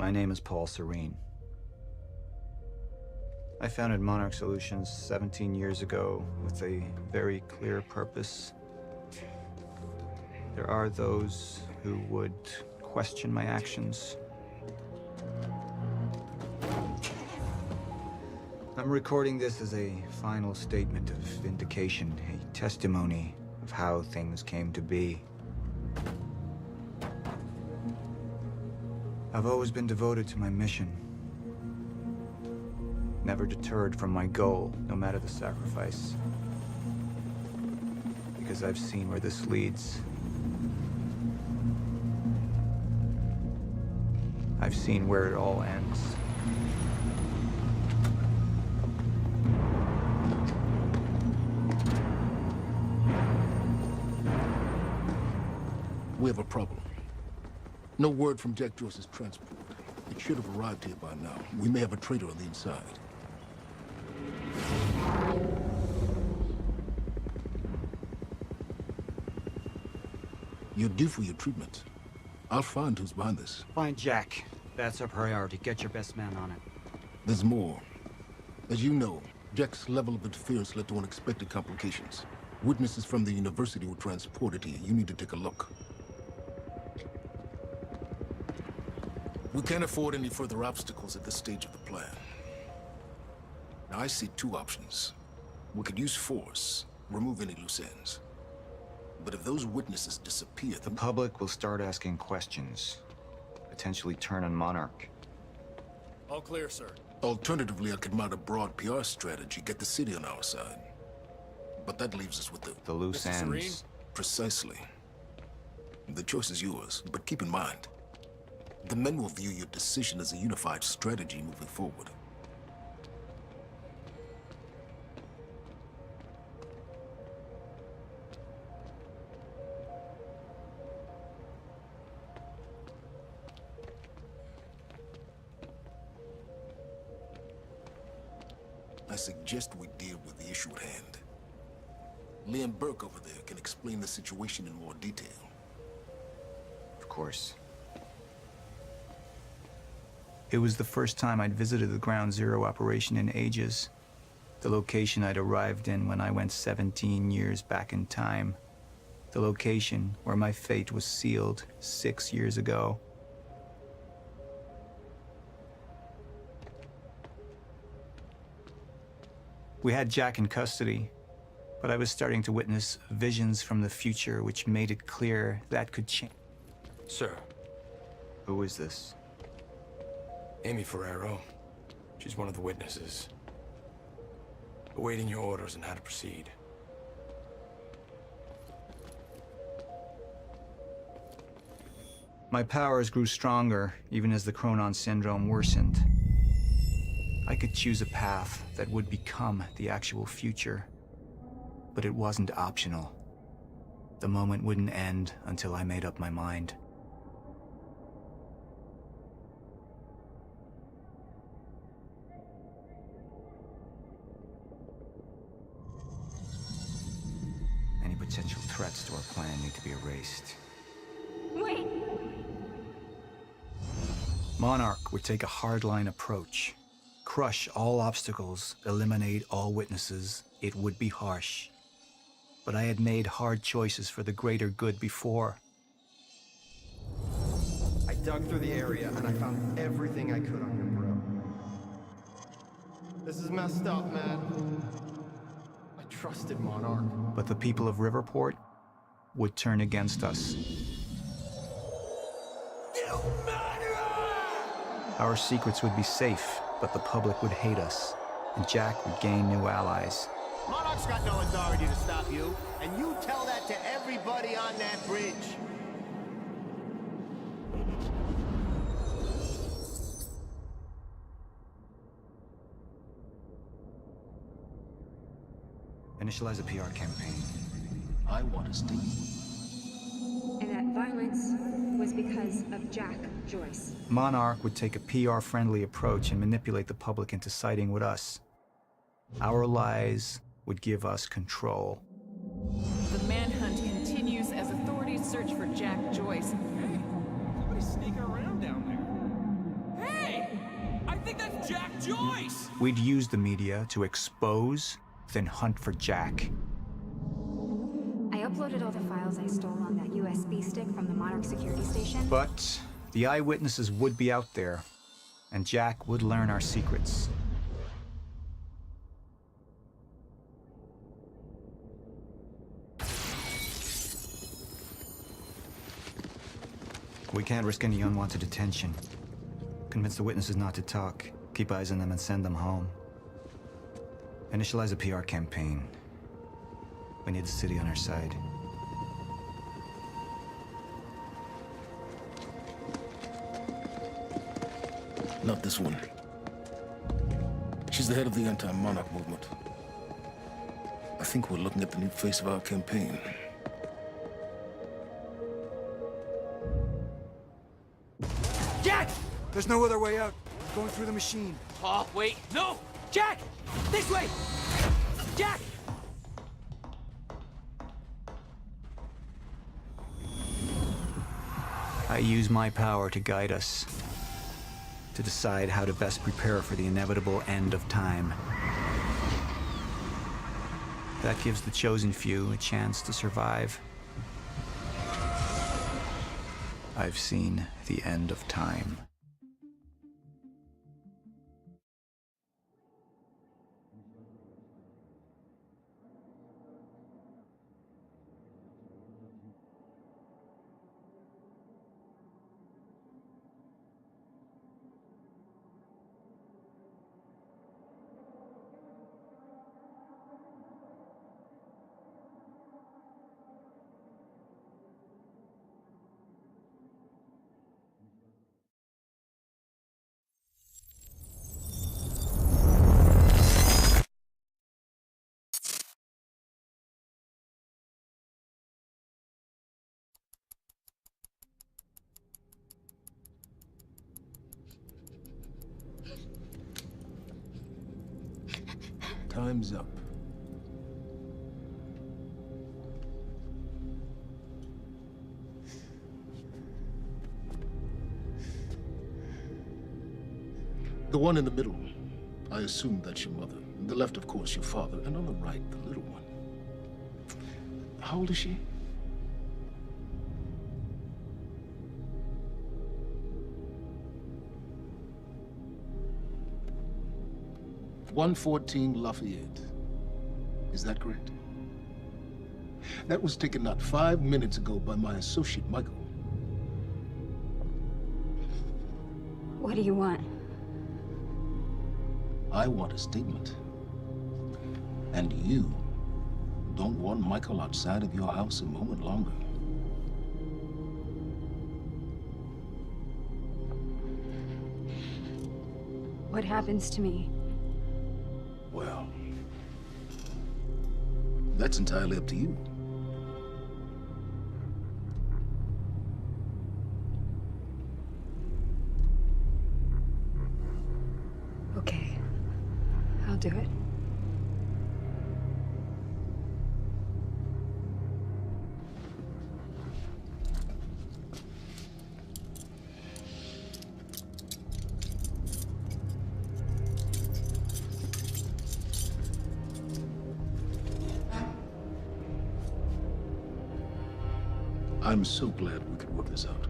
My name is Paul Serene. I founded Monarch Solutions 17 years ago with a very clear purpose. There are those who would question my actions. I'm recording this as a final statement of vindication, a testimony of how things came to be. I've always been devoted to my mission. Never deterred from my goal, no matter the sacrifice. Because I've seen where this leads. I've seen where it all ends. We have a problem. No word from Jack Joyce's transport. It should have arrived here by now. We may have a traitor on the inside. You're due for your treatment. I'll find who's behind this. Find Jack. That's our priority. Get your best man on it. There's more. As you know, Jack's level of interference led to unexpected complications. Witnesses from the university were transported here. You need to take a look. We can't afford any further obstacles at this stage of the plan. Now, I see two options. We could use force, remove any loose ends. But if those witnesses disappear, The public will start asking questions, potentially turn on Monarch. All clear, sir. Alternatively, I could mount a broad PR strategy, get the city on our side. But that leaves us with The loose Mr. Serene? ends. Precisely. The choice is yours, but keep in mind, the men will view your decision as a unified strategy moving forward. I suggest we deal with the issue at hand. Liam Burke over there can explain the situation in more detail. Of course. It was the first time I'd visited the Ground Zero operation in ages. The location I'd arrived in when I went 17 years back in time. The location where my fate was sealed 6 years ago. We had Jack in custody, but I was starting to witness visions from the future which made it clear that could change. Sir, Who is this? Amy Ferrero. She's one of the witnesses. Awaiting your orders on how to proceed. My powers grew stronger, even as the Chronon syndrome worsened. I could choose a path that would become the actual future, but it wasn't optional. The moment wouldn't end until I made up my mind. Any potential threats to our plan need to be erased. Wait! Monarch would take a hardline approach. Crush all obstacles, eliminate all witnesses. It would be harsh. But I had made hard choices for the greater good before. I dug through the area and I found everything I could on your bro. This is messed up, man. I trusted Monarch. But the people of Riverport would turn against us. Our secrets would be safe, but the public would hate us, and Jack would gain new allies. Monarch's got no authority to stop you, and you tell that to everybody on that bridge. Initialize a PR campaign. I want to stay. And that violence was because of Jack Joyce. Monarch would take a PR-friendly approach and manipulate the public into siding with us. Our lies would give us control. The manhunt continues as authorities search for Jack Joyce. Hey, somebody's sneaking around down there. Jack Joyce! We'd use the media to expose, then hunt for Jack. I uploaded all the files I stole on that USB stick from the Monarch security station. But the eyewitnesses would be out there, and Jack would learn our secrets. We can't risk any unwanted attention. Convince the witnesses not to talk. Keep eyes on them and send them home. Initialize a PR campaign. We need the city on our side. Not this one. She's the head of the anti-monarch movement. I think we're looking at the new face of our campaign. Jack! There's no other way out. Going through the machine. Oh, wait, no! Jack! This way! Jack! I use my power to guide us. To decide how to best prepare for the inevitable end of time. That gives the chosen few a chance to survive. I've seen the end of time. Time's up. The one in the middle, I assume that's your mother. The left, of course, your father. And on the right, the little one. How old is she? "114 Lafayette. Is that correct? That was taken not 5 minutes ago by my associate, Michael. What do you want? I want a statement. And you don't want Michael outside of your house a moment longer. What happens to me? Well, that's entirely up to you. Okay, I'll do it. I'm so glad we could work this out.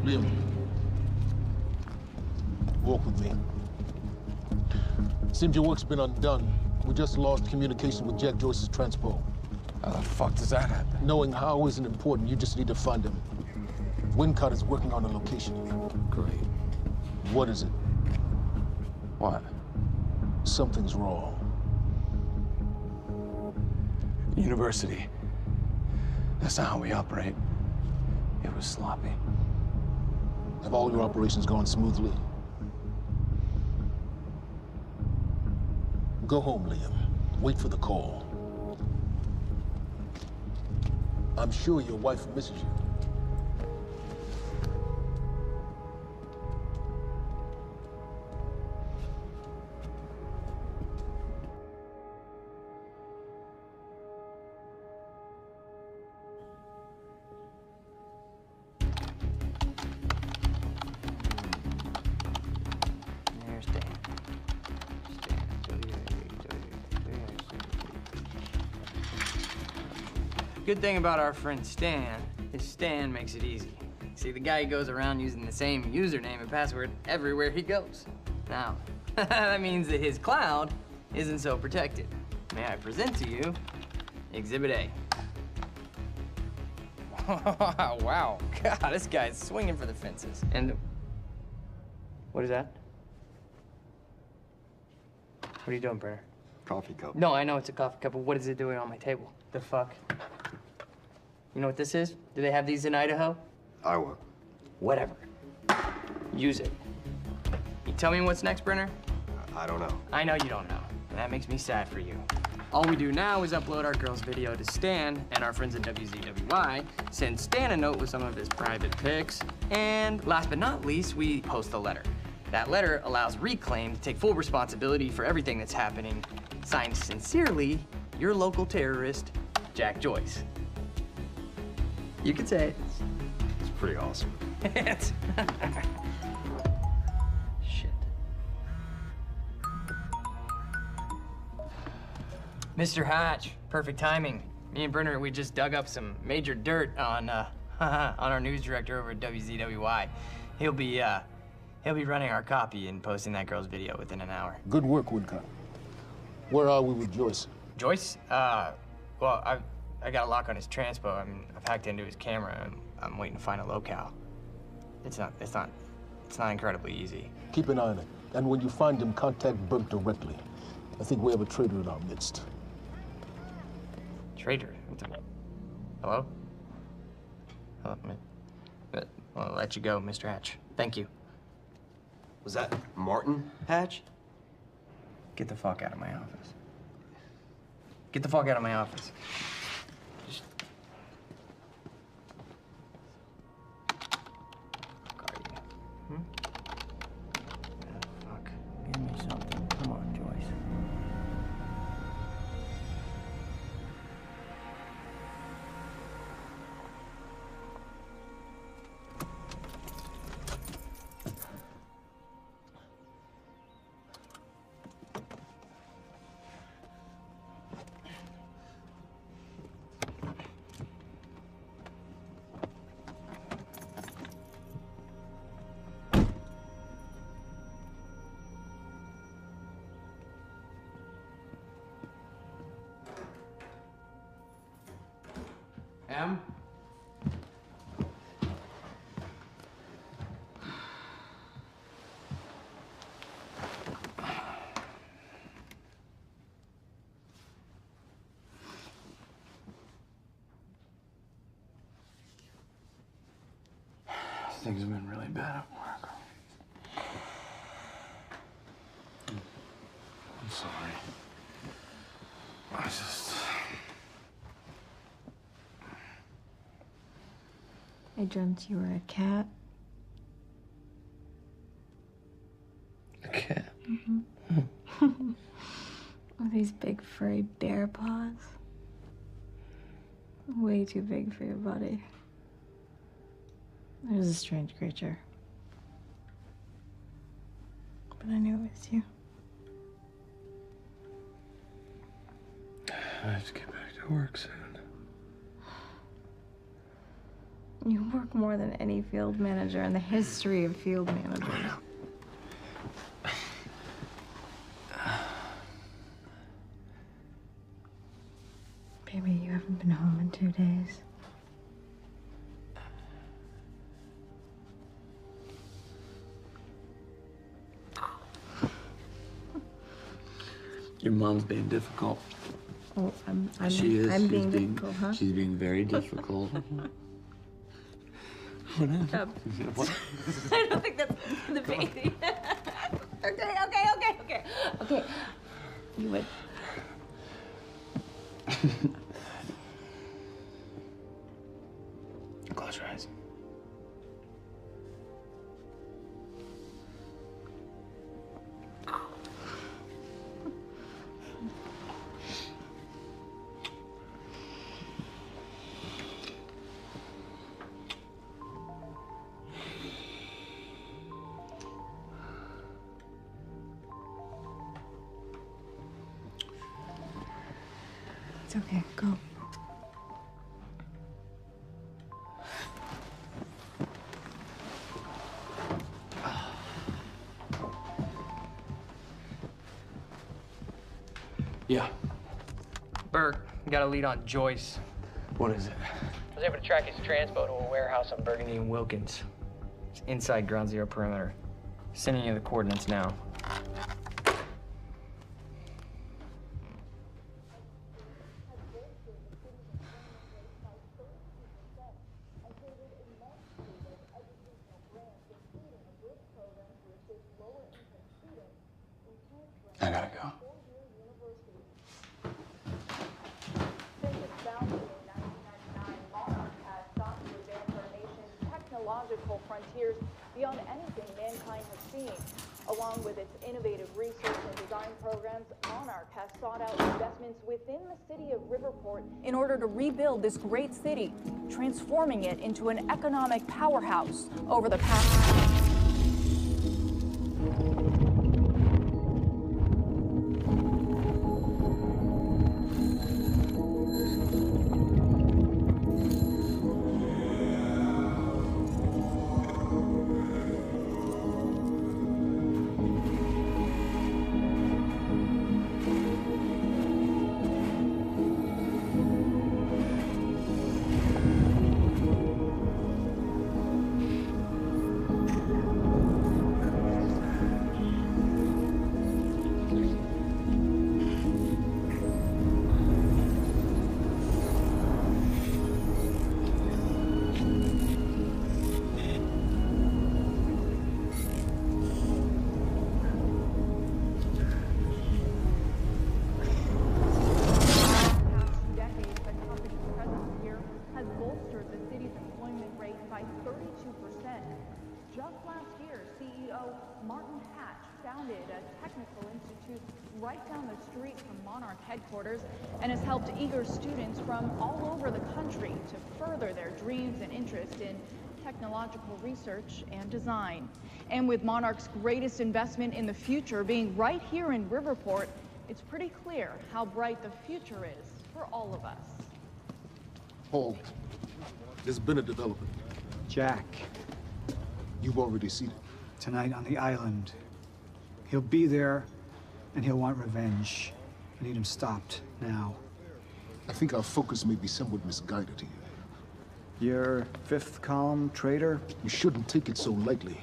Liam, walk with me. Seems your work's been undone. We just lost communication with Jack Joyce's transpo. How the fuck does that happen? Knowing how isn't important. You just need to find him. Wincott is working on a location. Great. What is it? What? Something's wrong. University. That's not how we operate. It was sloppy. Have all your operations gone smoothly? Go home, Liam. Wait for the call. I'm sure your wife misses you. There's Dan. Good thing about our friend Stan is Stan makes it easy. See, the guy goes around using the same username and password everywhere he goes. Now, that means that his cloud isn't so protected. May I present to you Exhibit A. Wow, God, this guy's swinging for the fences. And what is that? What are you doing, Brenner? Coffee cup. No, I know it's a coffee cup, but what is it doing on my table? The fuck? You know what this is? Do they have these in Idaho? Iowa. Whatever. Use it. You tell me what's next, Brenner? I don't know. I know you don't know, and that makes me sad for you. All we do now is upload our girl's video to Stan and our friends at WZWY, send Stan a note with some of his private pics, and last but not least, we post a letter. That letter allows Reclaim to take full responsibility for everything that's happening. Signed sincerely, your local terrorist, Jack Joyce. You can say it. It's pretty awesome. Shit. Mr. Hatch, perfect timing. Me and Brenner, we just dug up some major dirt on our news director over at WZWY. He'll be running our copy and posting that girl's video within an hour. Good work, Woodcock. Where are we with Joyce? Joyce? Well, I got a lock on his transpo. I've hacked into his camera, and I'm waiting to find a locale. It's not incredibly easy. Keep an eye on it. And when you find him, contact Burke directly. I think we have a traitor in our midst. Traitor? Hello? Hello, I'll let you go, Mr. Hatch. Thank you. Was that Martin Hatch? Get the fuck out of my office. Get the fuck out of my office. Just... Fuck are you? Fuck. Give me something. Come on, Joyce. Em? Things have been really bad at work. I'm sorry. I dreamt you were a cat. A cat? Mm-hmm. With these big furry bear paws. Way too big for your body. It was a strange creature. But I knew it was you. I have to get back to work soon. You work more than any field manager in the history of field managers. Baby, you haven't been home in 2 days. Your mom's being difficult. Oh, I'm She is. I'm She's being difficult, huh? She's being very difficult. What happened? What? I don't think that's the baby. Okay. You would. Close your eyes. It's okay. Go. Yeah. Burke, we got a lead on Joyce. What is it? I was able to track his transpo to a warehouse on Burgundy and Wilkins. It's inside Ground Zero perimeter. Sending you the coordinates now. I gotta go. Technological frontiers beyond anything mankind has seen. Along with its innovative research and design programs, Monarch has sought out investments within the city of Riverport in order to rebuild this great city, transforming it into an economic powerhouse over the past... headquarters and has helped eager students from all over the country to further their dreams and interest in technological research and design. And with Monarch's greatest investment in the future being right here in Riverport, it's pretty clear how bright the future is for all of us. Paul, there's been a development. Jack. You've already seen it. Tonight on the island. He'll be there, and he'll want revenge. I need him stopped, now. I think our focus may be somewhat misguided here. Your fifth column traitor? You shouldn't take it so lightly.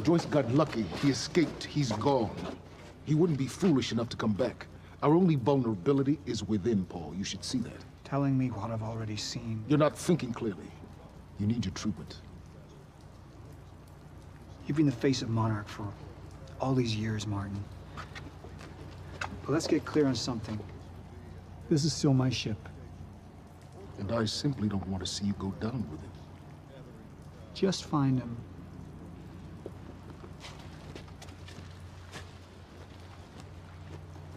Joyce got lucky. He escaped. He's gone. He wouldn't be foolish enough to come back. Our only vulnerability is within, Paul. You should see that. Telling me what I've already seen. You're not thinking clearly. You need your treatment. You've been the face of Monarch for all these years, Martin. But let's get clear on something. This is still my ship. And I simply don't want to see you go down with it. Just find him.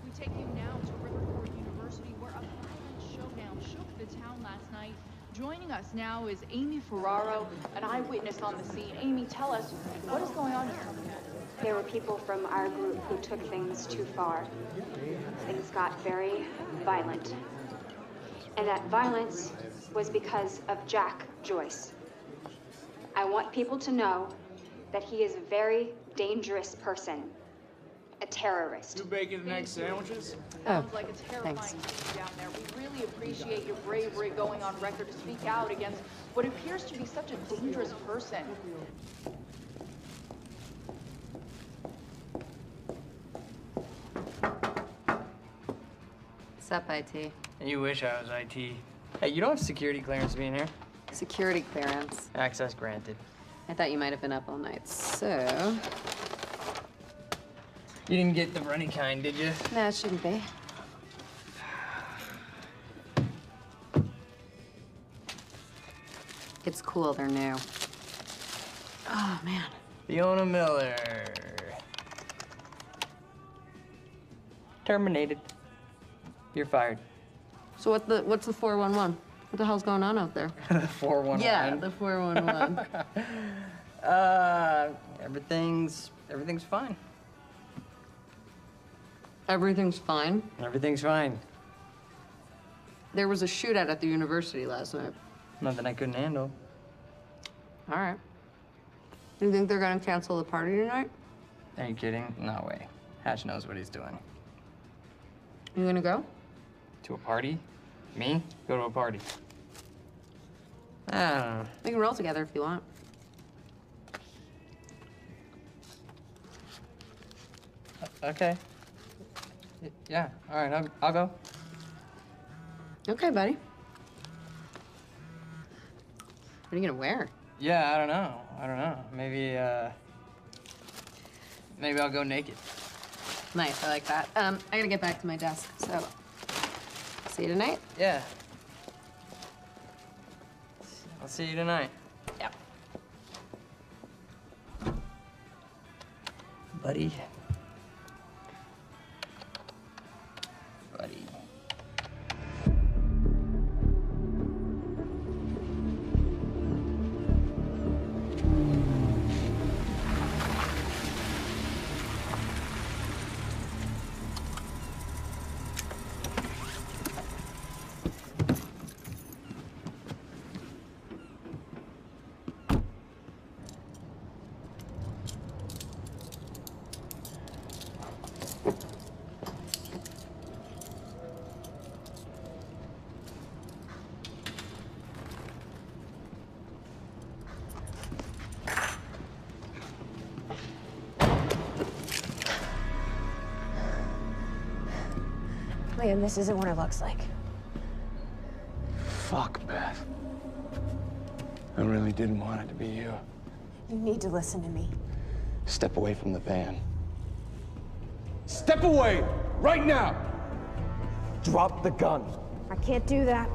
We take you now to Riverport University, where a violent showdown shook the town last night. Joining us now is Amy Ferraro, an eyewitness on the scene. Amy, tell us, what is going on here? There were people from our group who took things too far. Things got very violent. And that violence was because of Jack Joyce. I want people to know that he is a very dangerous person. A terrorist. You bacon and egg sandwiches? Sounds like a terrifying scene down there. We really appreciate your bravery going on record to speak out against what appears to be such a dangerous person. What's up, IT? You wish I was IT. Hey, you don't have security clearance to be in here. Security clearance. Access granted. I thought you might have been up all night, so... You didn't get the runny kind, did you? No, it shouldn't be. It's cool, they're new. Oh, man. Fiona Miller. Terminated. You're fired. So what's the 411? What the hell's going on out there? The 411. Yeah, the 411. Everything's fine. Everything's fine. Everything's fine. There was a shootout at the university last night. Nothing I couldn't handle. All right. You think they're gonna cancel the party tonight? Are you kidding? No way. Hatch knows what he's doing. You gonna go? To a party? Me? Go to a party. I don't know. We can roll together if you want. Okay. Yeah, all right, I'll go. Okay, buddy. What are you gonna wear? Yeah, I don't know. Maybe I'll go naked. Nice, I like that. I gotta get back to my desk, so see you tonight? Yeah. I'll see you tonight. Yep. Buddy. Buddy. Liam, this isn't what it looks like. Fuck, Beth. I really didn't want it to be you. You need to listen to me. Step away from the van. Step away! Right now! Drop the gun. I can't do that.